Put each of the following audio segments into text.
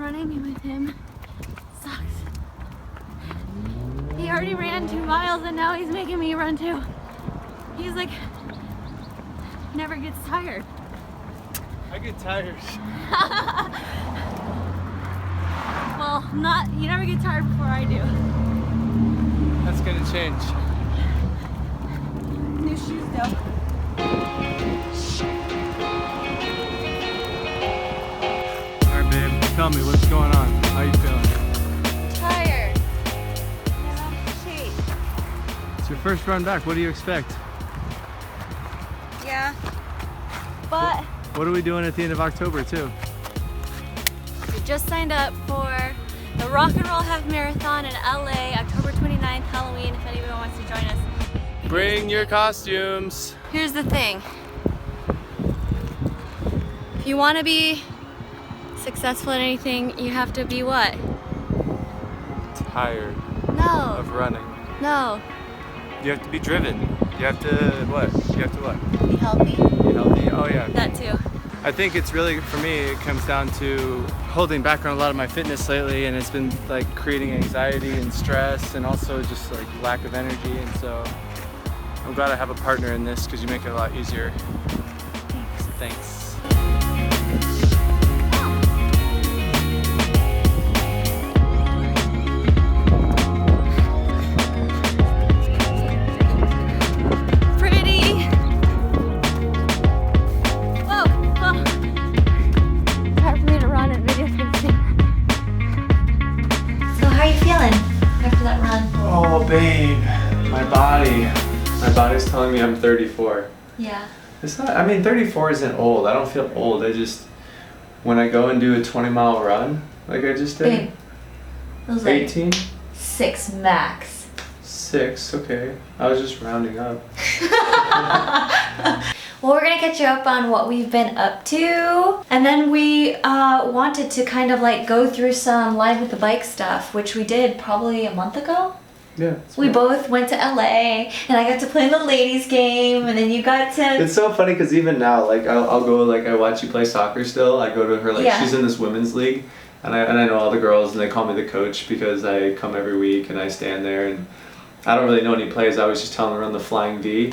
running with him sucks. He already ran 2 miles and now he's making me run 2. He's like, never gets tired. I get tired. Well, you never get tired before I do. That's gonna change. New shoes though. Alright babe, tell me what's going on. How you feeling? Tired. Shake. It's your first run back. What do you expect? Yeah. But What are we doing at the end of October too? we just signed up for the Rock and Roll Half Marathon in LA, October 29th, Halloween, if anyone wants to join us. Bring your costumes. Here's the thing. If you want to be successful in anything, you have to be what? Tired No. of running. No. You have to be driven. You have to what? You have to what? Be healthy. Be healthy. Oh yeah. That too. I think it's really, for me, it comes down to holding back on a lot of my fitness lately, and it's been like creating anxiety and stress and also just like lack of energy, and so I'm glad I have a partner in this because you make it a lot easier. Thanks. Oh babe, my body's telling me I'm 34. Yeah. It's not, I mean 34 isn't old, I don't feel old, I just, when I go and do a 20-mile run, like I just did. Babe, it was like 18? 6 max. 6, okay. I was just rounding up. Well, we're gonna catch you up on what we've been up to. And then we wanted to kind of like go through some Live with the Bike stuff, which we did probably a month ago. Yeah. We both went to LA and I got to play in the ladies game and then you got to... It's so funny because even now, like I'll go, like I watch you play soccer still, I go to her, like Yeah. she's in this women's league and I know all the girls and they call me the coach because I come every week and I stand there and I don't really know any plays, I always just tell them to run the flying V.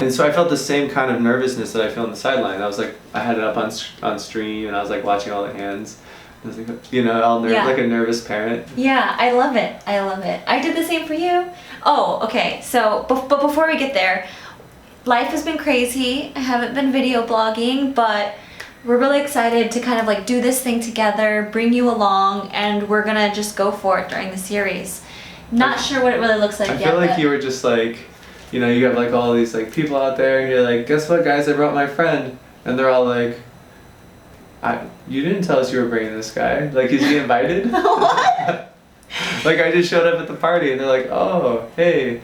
And so I felt the same kind of nervousness that I feel on the sideline. I was like, I had it up on stream and I was like watching all the hands. I was like, you know, all Yeah. like a nervous parent. Yeah, I love it. I love it. I did the same for you. Oh, okay. So, but before we get there, life has been crazy. I haven't been video blogging, but we're really excited to kind of like do this thing together, bring you along, and we're gonna just go for it during the series. Not sure what it really looks like I yet. feel like but you were just like, you know, you have like all these like people out there and you're like, guess what guys, I brought my friend. And they're all like, you didn't tell us you were bringing this guy. Like, is he invited? What? Like I just showed up at the party and they're like, oh, hey.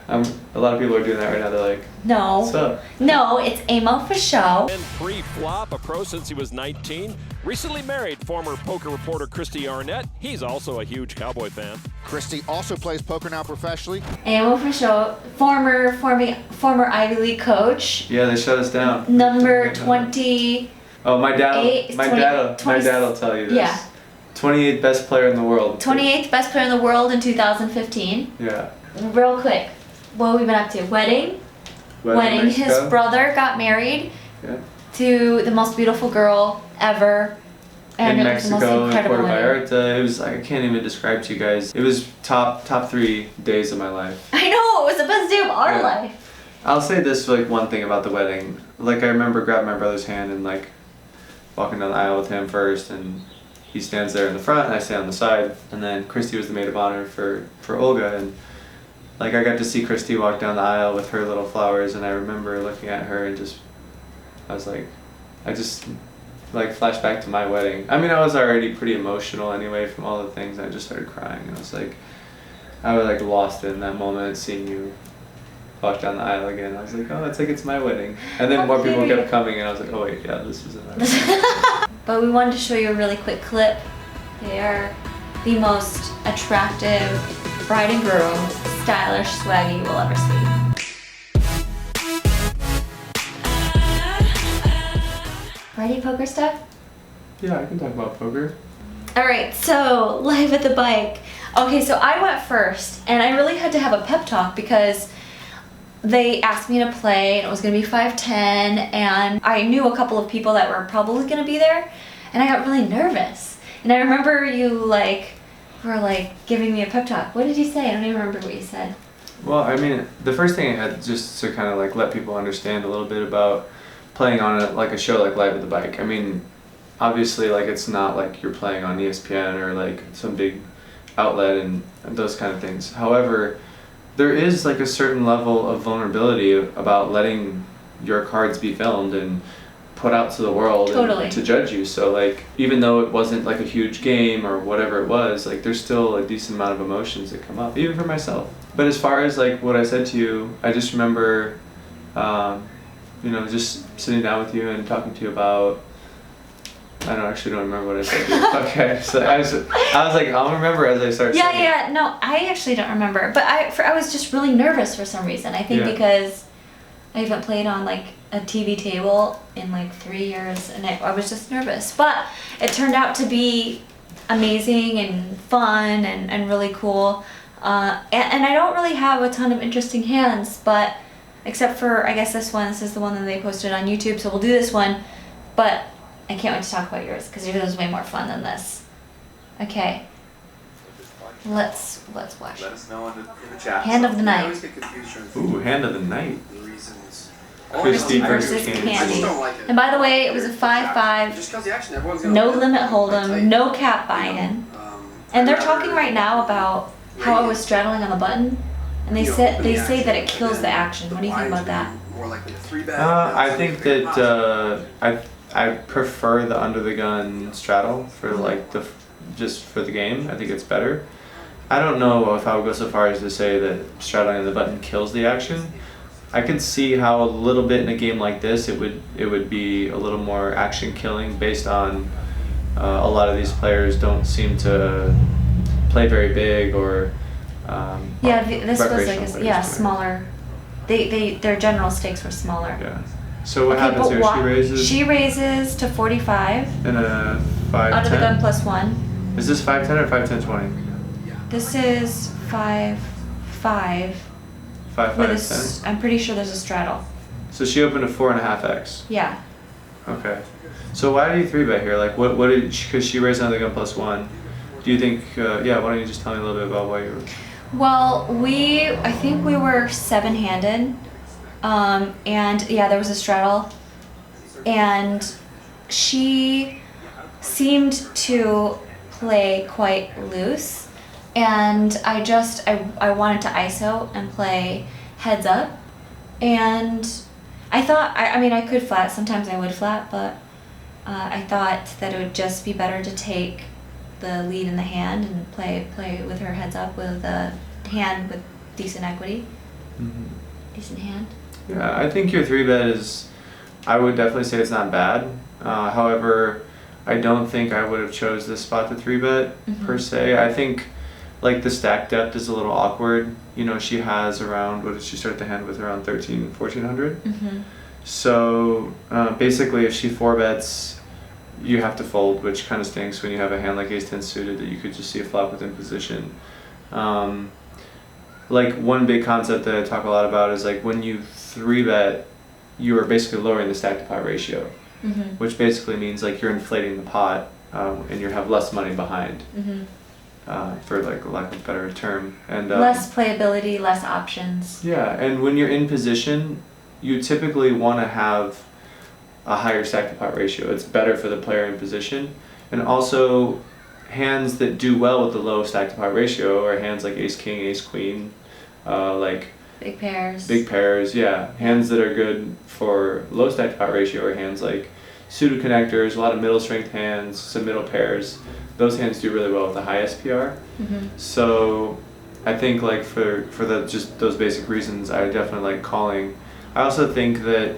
A lot of people are doing that right now. They're like, No. what's up? No, it's Amo4sho. And pre-flop, a pro since he was 19. Recently married former poker reporter Kristy Arnett. He's also a huge Cowboy fan. Kristy also plays poker now professionally. Amo4sho, former Ivy League coach. Yeah, they shut us down. Number 20. Oh, my dad Eight- will 20 my dad will tell you this. Yeah. 28th best player in the world. 28th best player in the world in 2015. Yeah. Real quick, what have we been up to? Wedding. His Mexico. brother got married Yeah. to the most beautiful girl ever. And In it was the Mexico, most in incredible Puerto wedding. Vallarta. It was, I can't even describe to you guys. It was top 3 days of my life. I know, it was the best day of our Yeah. life. I'll say this, like one thing about the wedding. Like I remember grabbing my brother's hand and like walking down the aisle with him first, and he stands there in the front and I stand on the side, and then Kristy was the maid of honor for Olga, and like I got to see Kristy walk down the aisle with her little flowers, and I remember looking at her and I just like flashed back to my wedding. I mean, I was already pretty emotional anyway from all the things, and I just started crying, and I was like lost in that moment, seeing you walk down the aisle again. I was like, oh, it's like it's my wedding. And then more people kept coming, and I was like, oh wait, yeah, this isn't my wedding. But we wanted to show you a really quick clip. They are the most attractive bride and groom, stylish swaggy you will ever see. Party poker stuff? Yeah, I can talk about poker. All right, so live at the bike. Okay, so I went first, and I really had to have a pep talk because they asked me to play, and it was gonna be 5:10, and I knew a couple of people that were probably gonna be there, and I got really nervous. And I remember you were giving me a pep talk. What did you say? I don't even remember what you said. Well, I mean, the first thing I had just to kind of like let people understand a little bit about playing on a show like Live at the Bike. I mean, obviously, like, it's not like you're playing on ESPN or like some big outlet and those kind of things. However, there is like a certain level of vulnerability about letting your cards be filmed and put out to the world and to judge you. So like, even though it wasn't like a huge game or whatever it was, like there's still a decent amount of emotions that come up, even for myself. But as far as like what I said to you, I just remember, just sitting down with you and talking to you about, I don't remember what I said to you. Okay, so I was like, I'll remember as I start saying it. Yeah, no, I actually don't remember. But I was just really nervous for some reason. I think because I haven't played on like a TV table in like 3 years, and I was just nervous. But it turned out to be amazing and fun and really cool. And I don't really have a ton of interesting hands, but except for, I guess this is the one that they posted on YouTube, so we'll do this one. But I can't wait to talk about yours, because yours is way more fun than this. Okay. Let's watch. Let us know in the chat. Hand of the night. I always get confused trying to Ooh, hand of the night. the reasons. Kristy versus Candy. I just Candy. don't like it. And by the way, it was a 5-5. Just 'cause the action, everyone's gonna No win. limit Like, hold'em, no cap buy-in. And they're talking right now about how I was straddling on the button, and they say that it kills the action. What do you think about that? More likely a 3-bet. I think that I prefer the under the gun straddle for like just for the game. I think it's better. I don't know if I would go so far as to say that straddling on the button kills the action. I could see how a little bit in a game like this it would be a little more action killing, based on a lot of these players don't seem to play very big or This was recreational players do. smaller. Their general stakes were smaller. Yeah. So what happens here? She raises to 45. In a 5-10? Under the gun +1. Is this 5-10 or 5-10-20? This is 5-5. 5-5-10? I'm pretty sure there's a straddle. So she opened a 4.5x. Yeah. Okay. So why do you 3-bet here? Like what did, because she raised under the gun +1. Do you think, why don't you just tell me a little bit about why you were... Well, I think we were 7-handed. And there was a straddle. And she seemed to play quite loose. And I wanted to ISO and play heads up. And I thought, I could flat. Sometimes I would flat, but I thought that it would just be better to take the lead in the hand and play with her heads up with a hand with decent equity. Mm-hmm. Decent hand. Yeah, I think your 3-bet is, I would definitely say it's not bad. However, I don't think I would have chose this spot to 3-bet per se. I think like the stack depth is a little awkward. You know, she has around, what did she start the hand with, around 1400? Mm-hmm. So basically if she 4-bets, you have to fold, which kind of stinks when you have a hand like Ace-10 suited that you could just see a flop within position. Like one big concept that I talk a lot about is like when you 3-bet, you are basically lowering the stack to pot ratio, which basically means like you're inflating the pot and you have less money behind, for like lack of a better term. And Less playability, less options. yeah, and when you're in position, you typically want to have a higher stack to pot ratio. It's better for the player in position. And also, hands that do well with the low stack to pot ratio are hands like Ace King, Ace Queen, like Big pairs. big pairs, yeah. Hands that are good for low stack to pot ratio are hands like suited connectors, a lot of middle strength hands, some middle pairs. Those hands do really well with the high SPR. So I think like for just those basic reasons, I definitely like calling. I also think that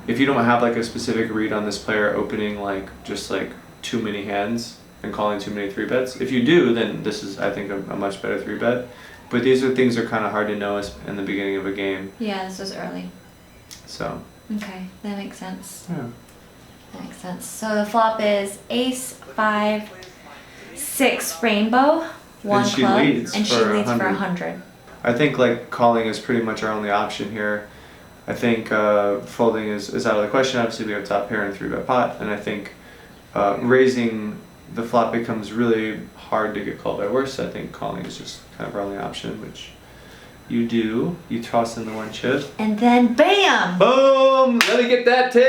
if you don't have like a specific read on this player opening like just like too many hands and calling too many 3-bets, if you do, then this is, I think, a much better 3-bet. But these are things that are kind of hard to know in the beginning of a game. Yeah, this was early. So. Okay, that makes sense. Yeah. That makes sense. So the flop is ace, 5, 6 rainbow, 1 she club, leads and she for leads for 100. 100. I think like calling is pretty much our only option here. I think folding is out of the question. Obviously, we have top pair and 3-bet pot, and I think raising the flop becomes really hard to get called by worse. I think calling is just kind of our only option, which you do. You toss in the 1 chip. And then bam! Boom! Let me get that 10!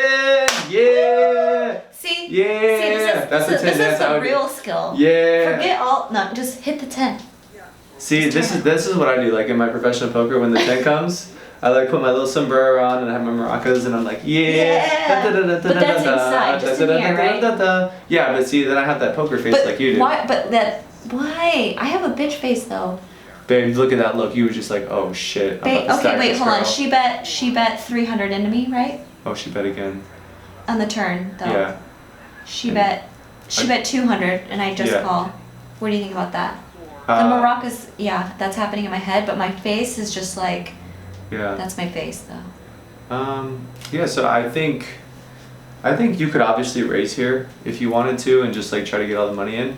Yeah! See? Yeah! See, That's the 10. this That's is the how real skill. Yeah! Forget all, no, just hit the 10. See, Just this is what I do. Like in my professional poker, when the 10 comes, I like put my little sombrero on and I have my maracas and I'm like, yeah. But that's inside, just in here, right? Yeah, but see, then I have that poker face like you do. Why? Why? I have a bitch face though. Babe, look at that look. You were just like, oh shit. I'm about to Okay, stack wait, this hold on. girl. She bet 300 into me, right? Oh, she bet again. On the turn though. Yeah. She bet 200 and I just call. What do you think about that? The maracas, yeah, that's happening in my head, but my face is just like, yeah. that's my face though. Yeah, so I think you could obviously raise here if you wanted to and just like try to get all the money in.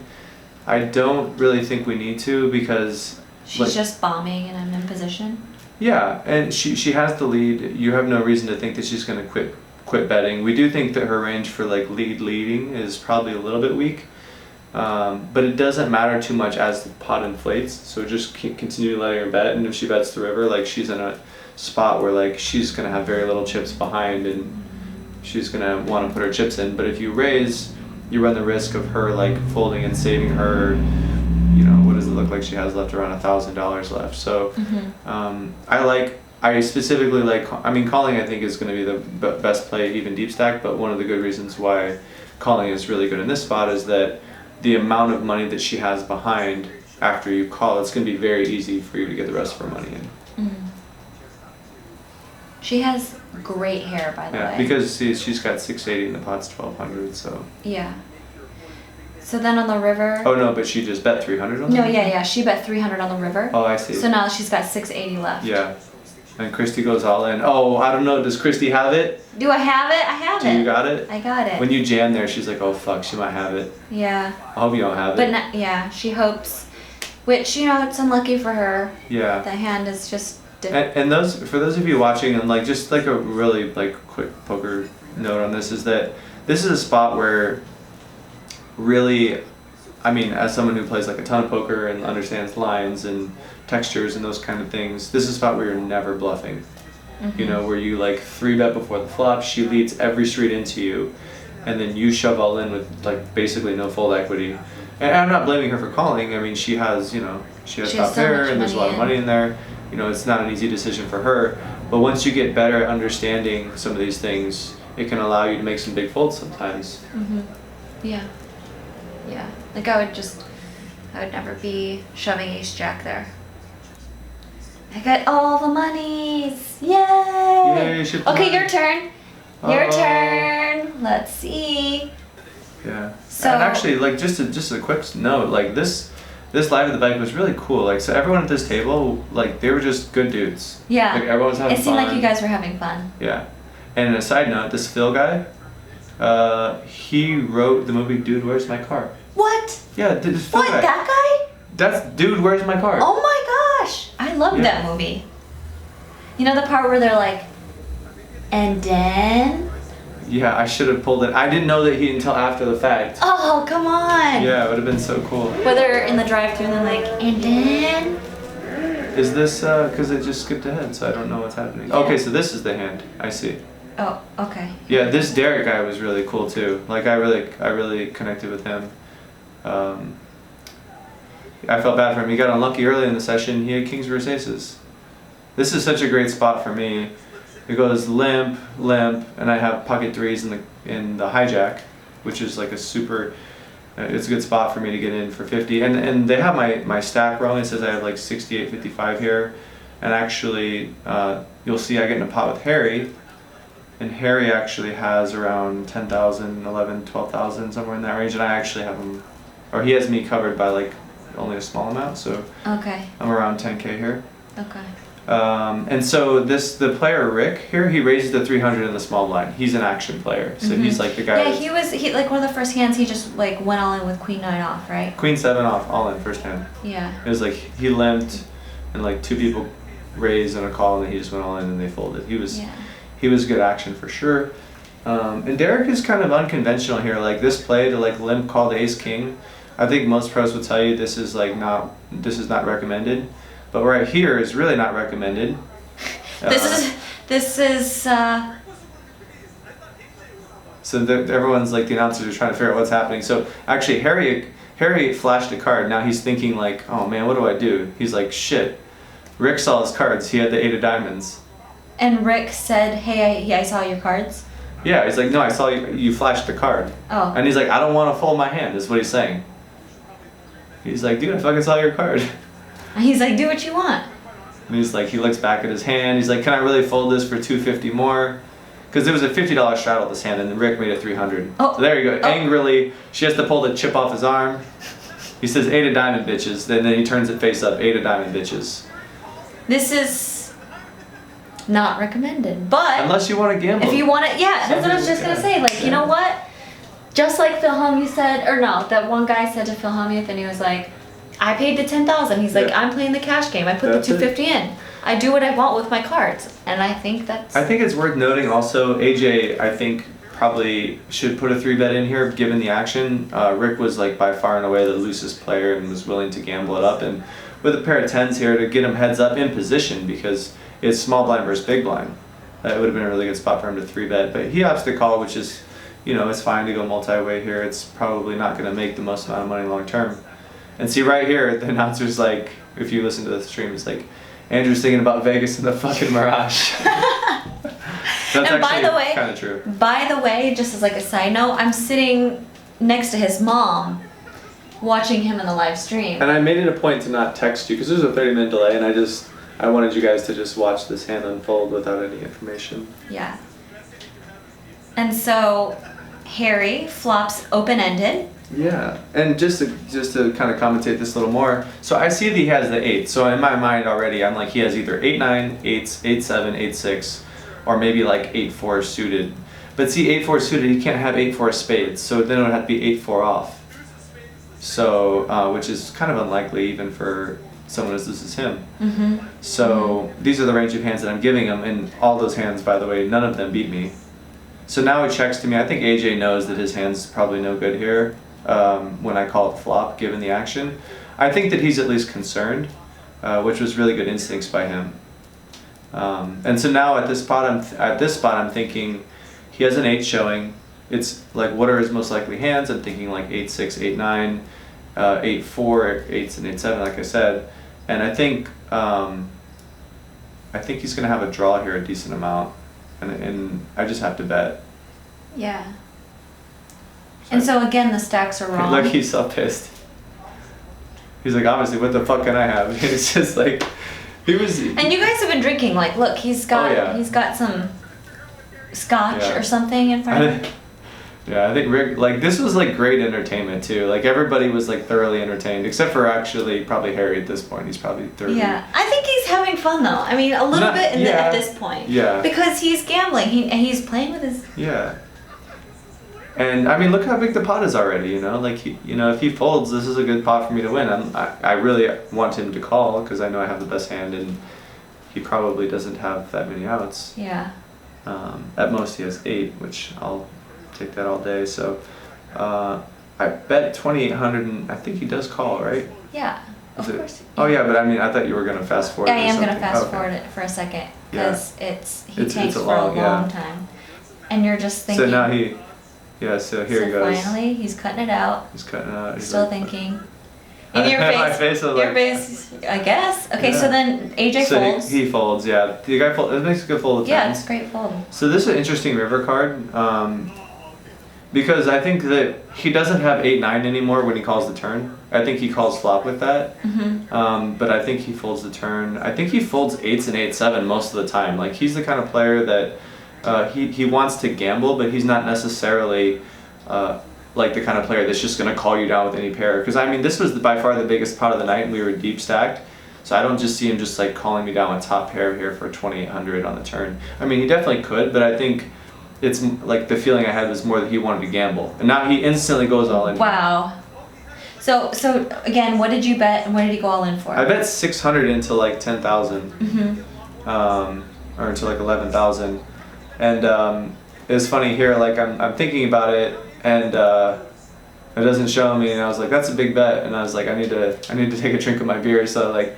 I don't really think we need to because She's just bombing and I'm in position. Yeah, and she has the lead. You have no reason to think that she's going to quit betting. We do think that her range for like leading is probably a little bit weak. But it doesn't matter too much as the pot inflates, so just continue letting her bet, and if she bets the river, like she's in a spot where like she's gonna have very little chips behind and she's gonna want to put her chips in. But if you raise, you run the risk of her like folding and saving her, you know, what does it look like she has left? Around $1,000 left. So I specifically like, I mean, calling I think is going to be the best play even deep stack, but one of the good reasons why calling is really good in this spot is that the amount of money that she has behind after you call, it's going to be very easy for you to get the rest of her money in. She has great hair, by the way. Yeah, because she's got 680 and the pot's 1200, so. Yeah. So then on the river. Oh no, but she just bet 300 on the river? Yeah. She bet 300 on the river. Oh, I see. So now she's got 680 left. Yeah. And Kristy goes all in. Oh, I don't know. Does Kristy have it? Do I have it? I have it. Do you got it? I got it. When you jam there, she's like, oh fuck, she might have it. Yeah. I hope you don't have it. But yeah, she hopes. Which, you know, it's unlucky for her. Yeah. The hand is just. And for those of you watching, and like just like a really like quick poker note on this is that this is a spot where really, I mean, as someone who plays like a ton of poker and understands lines and textures and those kind of things, this is a spot where you're never bluffing. You know, where you like 3-bet before the flop, she leads every street into you, and then you shove all in with like basically no fold equity. And I'm not blaming her for calling. I mean, she has, you know, she has top pair and there's a lot of money in there. You know, it's not an easy decision for her. But once you get better at understanding some of these things, it can allow you to make some big folds sometimes. Yeah. Yeah. Like I would never be shoving ace jack there. I got all the monies. Yay! Yay, she played. Okay, your turn. Your turn. Let's see. Yeah. So and actually, like just a quick note, like this live at the bike was really cool. Like so, everyone at this table, like they were just good dudes. Yeah. Like everyone was having fun. It seemed like you guys were having fun. Yeah. And a side note, this Phil guy, he wrote the movie Dude, Where's My Car? What? Yeah, this Phil What? guy. That guy? That's Dude, Where's My Car? Oh my gosh! I loved that movie. You know the part where they're like, and then. Yeah, I should have pulled it. I didn't know that he until after the fact. Oh, come on! Yeah, it would have been so cool. Where they're in the drive-thru and they're like, and then. Is this because it just skipped ahead, so I don't know what's happening. Yeah. Okay, so this is the hand. I see. Oh, okay. Yeah, this Derek guy was really cool too. Like I really connected with him. I felt bad for him. He got unlucky early in the session. He had kings versus aces. This is such a great spot for me. It goes limp, and I have pocket threes in the hijack, which is like a super. It's a good spot for me to get in for 50. And they have my stack wrong. It says I have like 68, 55 here, and actually you'll see I get in a pot with Harry. And Harry actually has around 10,000, 11, 12,000, somewhere in that range. And I actually have him, or he has me covered by like only a small amount. So Okay. I'm around 10K here. Okay. And so the player Rick here, he raises the 300 in the small blind. He's an action player, so he's like the guy. Yeah, he like one of the first hands. He just like went all in with Queen 9 off, right? Queen 7 off, all in first hand. Yeah. It was like he limped, and like 2 people raised and a call, and then he just went all in and they folded. He was good action for sure. And Derek is kind of unconventional here. Like this play to like limp call the ace king, I think most pros would tell you this is not recommended. But right here is really not recommended. This is. So everyone's like, the announcers are trying to figure out what's happening. So actually, Harry flashed a card. Now he's thinking like, oh man, what do I do? He's like, shit. Rick saw his cards. He had the 8 of diamonds. And Rick said, hey, I saw your cards. Yeah, he's like, no, I saw you flashed the card. Oh. And he's like, I don't want to fold my hand, is what he's saying. He's like, dude, I fucking saw your card. And he's like, do what you want. And he's like, he looks back at his hand. He's like, can I really fold this for $250 more? Because there was a $50 straddle this hand, and Rick made it $300. Oh. So there you go. Angrily, she has to pull the chip off his arm. He says, 8 of diamond bitches. Then he turns it face up, 8 of diamond bitches. This is not recommended, but Unless you want to gamble. if you want it, yeah, that's what I was just gonna say. Like, you know what? Just like Phil Hellmuth said, or no, that one guy said to Phil Hellmuth, and he was like, I paid the $10,000. He's like, Yeah. I'm playing the cash game. I put That's the it. $250 in. I do what I want with my cards, and I think that's. I think it's worth noting also, AJ, I think, probably should put a 3-bet in here given the action. Rick was like by far and away the loosest player and was willing to gamble it up. And with a pair of 10s here to get him heads up in position because it's small blind versus big blind. It would have been a really good spot for him to 3-bet. But he opts to call, which is, it's fine to go multi-way here. It's probably not going to make the most amount of money long term. And see right here, the announcer's like, if you listen to the stream, it's like, Andrew's thinking about Vegas and the fucking Mirage. That's And by actually the way, kind of true. By the way, just as like a side note, I'm sitting next to his mom, watching him in the live stream. And I made it a point to not text you because there's a 30-minute delay, and I wanted you guys to just watch this hand unfold without any information. Yeah. And so, Harry flops open-ended. Yeah, and just to kind of commentate this a little more, so I see that he has the 8. So in my mind already, I'm like, he has either 8-9, 8s, 8-7, 8-6, or maybe like 8-4 suited. But see, 8-4 suited, he can't have 8-4 spades, so then it would have to be 8-4 off. So, which is kind of unlikely even for someone as loose as him. Mm-hmm. So these are the range of hands that I'm giving him, and all those hands, by the way, none of them beat me. So now he checks to me. I think AJ knows that his hand's probably no good here when I call it flop, given the action. I think that he's at least concerned, which was really good instincts by him. And so now at this spot, I'm thinking he has an 8 showing. It's like, what are his most likely hands? I'm thinking like 8-6, 8-9, 8-4, 8s and 8-7, like I said. And I think he's gonna have a draw here a decent amount, and I just have to bet. Yeah. And so again, the stacks are wrong. Look, he's so pissed. He's like, obviously, what the fuck can I have? And it's just like, he was. And you guys have been drinking. Like, look, he's got some scotch or something in front of him. Yeah, I think Rick, like, this was like great entertainment too. Like, everybody was like thoroughly entertained, except for actually probably Harry at this point. He's probably thoroughly. Yeah, I think he's having fun though. I mean, a little bit at this point. Yeah. Because he's gambling. He's playing with his. Yeah. And I mean, look how big the pot is already. Like if he folds, this is a good pot for me to win. I really want him to call because I know I have the best hand, and he probably doesn't have that many outs. Yeah. At most, he has 8, which I'll take that all day. So I bet 2,800, and I think he does call, right? Yeah. Of course. Oh yeah, but I mean, I thought you were gonna fast forward. I am gonna fast forward it for a second because he tanks for a long time, and you're just thinking. So now he. Yeah, so here he goes. Finally, he's cutting it out. He's cutting it out. He's Still like, thinking. In your My face was like, face, I guess. Okay, Yeah. so then AJ folds. He folds, yeah. The guy folds. It makes a good fold of Yeah, tens. it's a great fold. So this is an interesting river card because I think that he doesn't have 8-9 anymore when he calls the turn. I think he calls flop with that. Mm-hmm. But I think he folds the turn. I think he folds 8s and 8-7 most of the time. Like, he's the kind of player that he wants to gamble, but he's not necessarily like the kind of player that's just going to call you down with any pair. Because I mean, this was by far the biggest pot of the night, and we were deep stacked. So I don't just see him just like calling me down with top pair here for 2,800 on the turn. I mean, he definitely could, but I think it's like the feeling I had was more that he wanted to gamble, and now he instantly goes all in. Wow. So again, what did you bet and what did he go all in for? I bet 600 into like 10,000, or into like 11,000, and it was funny here. Like I'm thinking about it, and it doesn't show me, and I was like, that's a big bet, and I was like, I need to take a drink of my beer. So I like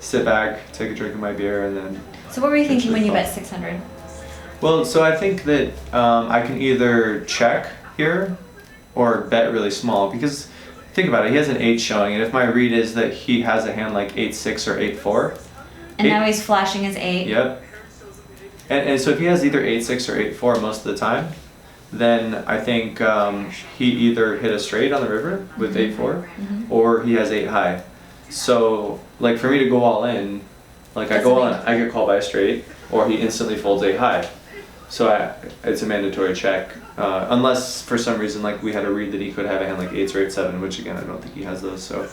sit back, take a drink of my beer, and then. So what were you thinking when you bet 600? Well, so I think that I can either check here or bet really small, because think about it, he has an 8 showing, and if my read is that he has a hand like 8-6 or 8-4. And now he's flashing his 8. Yep. And so if he has either 8-6 or 8-4 most of the time, then I think he either hit a straight on the river with 8-4, or he has 8 high. So like for me to go all in, like I go all in, I get called by a straight, or he instantly folds 8 high. So it's a mandatory check, unless for some reason like we had a read that he could have a hand like 8s or 8-7, which again I don't think he has those. So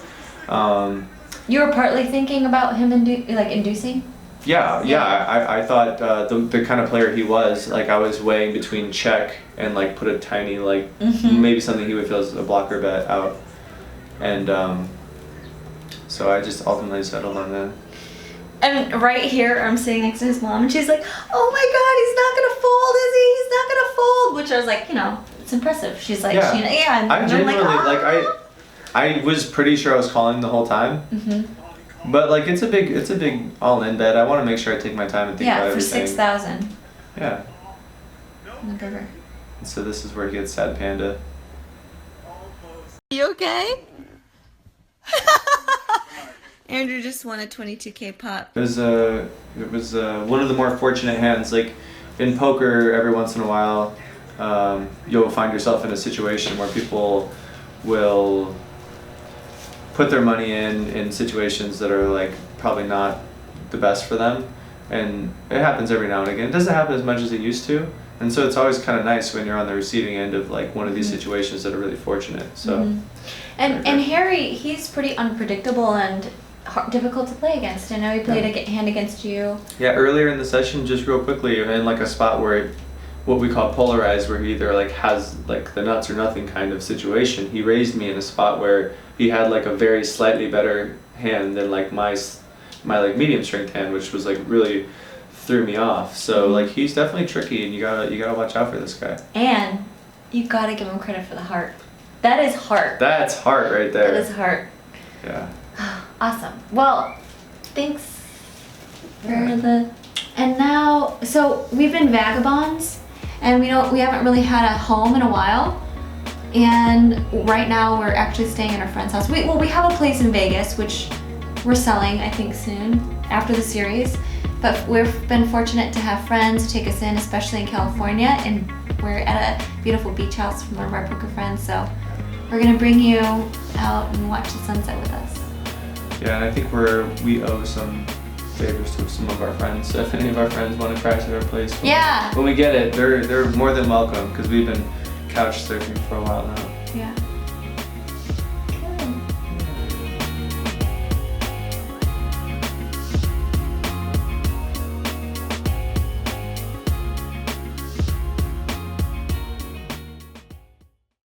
you were partly thinking about him inducing? Yeah. I thought the kind of player he was, like I was weighing between check and like put a tiny like maybe something he would feel as a blocker bet out, and so I just ultimately settled on that. And right here, I'm sitting next to his mom, and she's like, "Oh my God, he's not gonna fold, is he? He's not gonna fold." Which I was like, it's impressive. She's like, yeah. And I genuinely like, I was pretty sure I was calling the whole time. But like it's a big all-in bet. I want to make sure I take my time and think about everything. Yeah, for 6,000. Yeah. In the river. And so this is where he gets sad panda. You okay? Andrew just won a 22K pop. It was one of the more fortunate hands. Like in poker, every once in a while, you'll find yourself in a situation where people will put their money in situations that are like probably not the best for them, and it happens every now and again. It doesn't happen as much as it used to, and so it's always kind of nice when you're on the receiving end of like one of these situations that are really fortunate. So, and Harry, he's pretty unpredictable and difficult to play against. I know he played a hand against you. Yeah, earlier in the session, just real quickly, in like a spot where what we call polarized, where he either like has like the nuts or nothing kind of situation, he raised me in a spot where he had like a very slightly better hand than like my like medium strength hand, which was like really threw me off. So like he's definitely tricky, and you gotta watch out for this guy. And you gotta give him credit for the heart. That is heart. That's heart right there. That is heart. Yeah. Awesome. Well, thanks for and now, so we've been vagabonds, and we haven't really had a home in a while. And right now we're actually staying at our friend's house. We have a place in Vegas, which we're selling, I think, soon after the series. But we've been fortunate to have friends take us in, especially in California, and we're at a beautiful beach house from one of our poker friends. So we're gonna bring you out and watch the sunset with us. Yeah, and I think we owe some favors to some of our friends. So if any of our friends want to crash at our place, when we get it, they're more than welcome, because we've been couch surfing for a while now. Yeah.